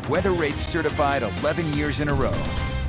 Weather rates certified 11 years in a row.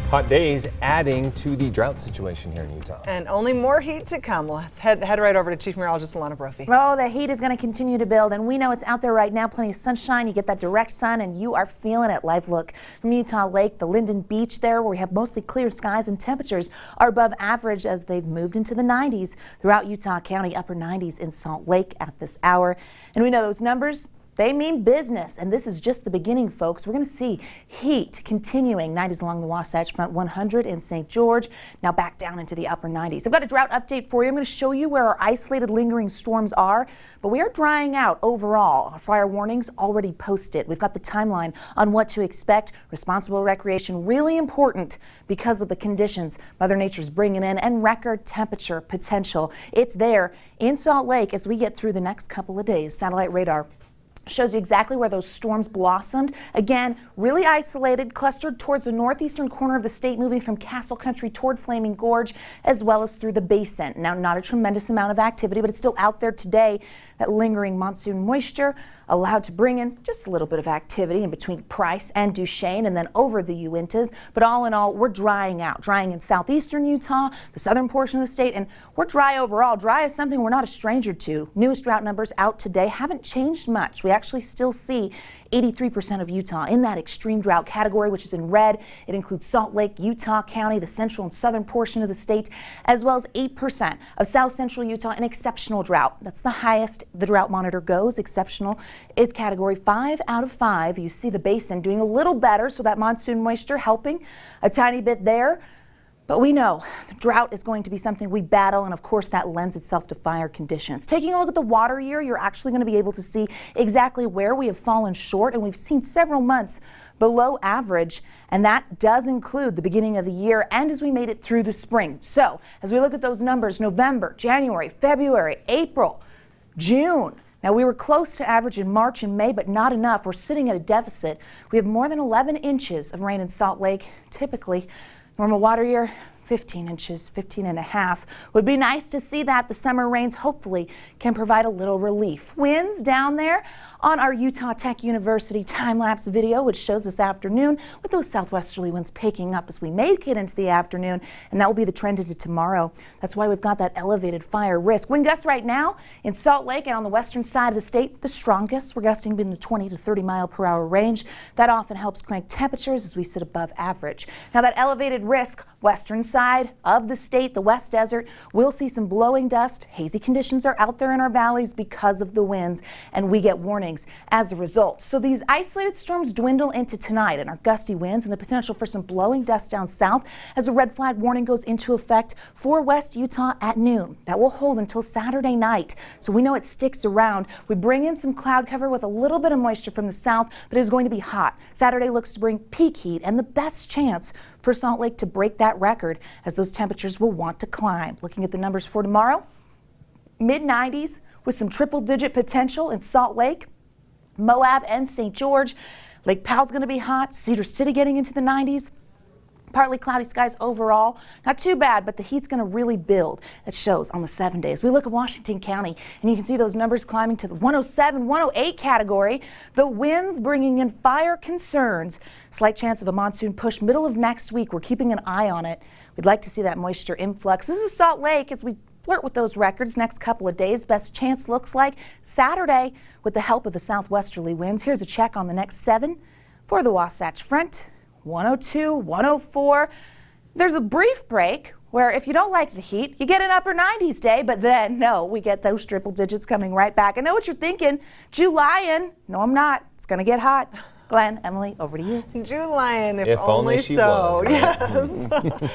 Hot days adding to the drought situation here in Utah. And only more heat to come. Let's head right over to Chief Meteorologist Alana Brophy. Oh, the heat is going to continue to build, and we know it's out there right now. Plenty of sunshine. You get that direct sun, and you are feeling it. Live look from Utah Lake, the Linden Beach there, where we have mostly clear skies, and temperatures are above average as they've moved into the 90s throughout Utah County, upper 90s in Salt Lake at this hour. And we know those numbers, they mean business, and this is just the beginning, folks. We're going to see heat continuing. 90s along the Wasatch Front, 100 in St. George, now back down into the upper 90s. I've got a drought update for you. I'm going to show you where our isolated lingering storms are, but we are drying out overall. Our fire warnings already posted. We've got the timeline on what to expect. Responsible recreation, really important because of the conditions Mother Nature's bringing in and record temperature potential. It's there in Salt Lake as we get through the next couple of days. Satellite radar shows you exactly where those storms blossomed. Again, really isolated, clustered towards the northeastern corner of the state, moving from Castle Country toward Flaming Gorge, as well as through the basin. Now, not a tremendous amount of activity, but it's still out there today. That lingering monsoon moisture allowed to bring in just a little bit of activity in between Price and Duchesne and then over the Uintas. But all in all, we're drying out. Drying in southeastern Utah, the southern portion of the state, and we're dry overall. Dry is something we're not a stranger to. Newest drought numbers out today haven't changed much. We actually still see 83% of Utah in that extreme drought category, which is in red. It includes Salt Lake, Utah County, the central and southern portion of the state, as well as 8% of south central Utah in exceptional drought. That's the highest the drought monitor goes. Exceptional is category 5 out of 5. You see the basin doing a little better, so that monsoon moisture helping a tiny bit there. But we know drought is going to be something we battle, and of course that lends itself to fire conditions. Taking a look at the water year, you're actually going to be able to see exactly where we have fallen short, and we've seen several months below average, and that does include the beginning of the year and as we made it through the spring. So as we look at those numbers, November, January, February, April, June. Now, we were close to average in March and May, but not enough. We're sitting at a deficit. We have more than 11 inches of rain in Salt Lake. Typically, normal water year, 15 inches, 15 and a half. Would be nice to see that. The summer rains hopefully can provide a little relief. Winds down there on our Utah Tech University time-lapse video, which shows this afternoon with those southwesterly winds picking up as we make it into the afternoon, and that will be the trend into tomorrow. That's why we've got that elevated fire risk. Wind gusts right now in Salt Lake and on the western side of the state, the strongest. We're gusting in the 20 to 30 mile per hour range. That often helps crank temperatures as we sit above average. Now, that elevated risk, western side of the state, the West Desert, we'll see some blowing dust. Hazy conditions are out there in our valleys because of the winds, and we get warnings as a result. So these isolated storms dwindle into tonight, and our gusty winds and the potential for some blowing dust down south as a red flag warning goes into effect for West Utah at noon. That will hold until Saturday night, so we know it sticks around. We bring in some cloud cover with a little bit of moisture from the south, but it is going to be hot. Saturday looks to bring peak heat and the best chance for Salt Lake to break that record as those temperatures will want to climb. Looking at the numbers for tomorrow, mid-90s with some triple-digit potential in Salt Lake, Moab and St. George. Lake Powell's going to be hot. Cedar City getting into the 90s. Partly cloudy skies overall. Not too bad, but the heat's going to really build. It shows on the 7 days. We look at Washington County, and you can see those numbers climbing to the 107, 108 category. The winds bringing in fire concerns. Slight chance of a monsoon push middle of next week. We're keeping an eye on it. We'd like to see that moisture influx. This is Salt Lake as we flirt with those records next couple of days. Best chance looks like Saturday with the help of the southwesterly winds. Here's a check on the next 7 for the Wasatch Front. 102, 104. There's a brief break where if you don't like the heat, you get an upper 90s day, but then no, we get those triple digits coming right back. I know what you're thinking. July-in. No, I'm not. It's going to get hot. Glenn, Emily, over to you. July-in, if only only she so. was. Yes.